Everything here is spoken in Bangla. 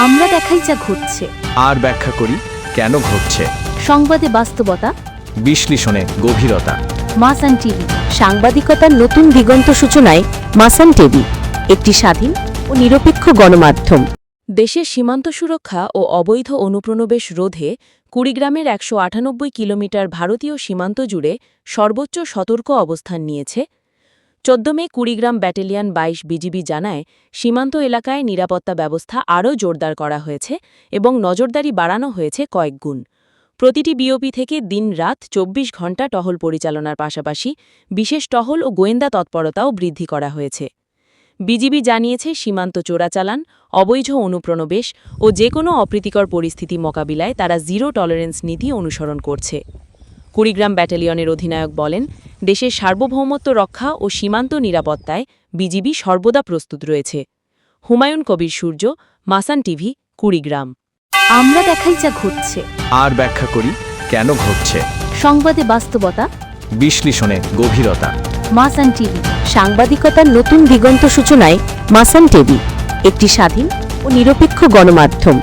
আমরা দেখাই যা ঘটছে, আর ব্যাখ্যা করি কেন ঘটছে। সংবাদে বাস্তবতা, বিশ্লেষণে গভীরতা। মাসান টিভি, সাংবাদিকতার নতুন দিগন্ত সূচনায় মাসান টিভি, একটি স্বাধীন ও নিরপেক্ষ গণমাধ্যম। দেশের সীমান্ত সুরক্ষা ও অবৈধ অনুপ্রবেশ রোধে কুড়িগ্রামের ১৯৮ কিলোমিটার ভারতীয় সীমান্ত জুড়ে সর্বোচ্চ সতর্ক অবস্থান নিয়েছে। ১৪ মে কুড়িগ্রাম ব্যাটালিয়ন ২২ বিজিবি জানায়, সীমান্ত এলাকায় নিরাপত্তা ব্যবস্থা আরও জোরদার করা হয়েছে এবং নজরদারি বাড়ানো হয়েছে কয়েকগুণ। প্রতিটি বিওপি থেকে দিন-রাত ২৪ ঘণ্টা টহল পরিচালনার পাশাপাশি বিশেষ টহল ও গোয়েন্দা তৎপরতাও বৃদ্ধি করা হয়েছে। বিজিবি জানিয়েছে, সীমান্ত চোরাচালান, অবৈধ অনুপ্রবেশ ও যে কোনো অপ্রীতিকর পরিস্থিতি মোকাবিলায় তারা জিরো টলারেন্স নীতি অনুসরণ করছে। কুড়িগ্রাম ব্যাটালিয়নের অধিনায়ক বলেন, দেশের সার্বভৌমত্ব রক্ষা ও সীমান্ত নিরাপত্তায় বিজিবি সর্বদা প্রস্তুত রয়েছে। হুমায়ুন কবির সূর্য, মাসান টিভি, কুড়িগ্রাম। আমরা দেখাই যা ঘটছে, আর ব্যাখ্যা করি কেন ঘটছে। সংবাদে বাস্তবতা, বিশ্লেষণে গভীরতা। মাসান টিভি, সাংবাদিকতার নতুন দিগন্ত সূচনায় মাসান টিভি, একটি স্বাধীন ও নিরপেক্ষ গণমাধ্যম।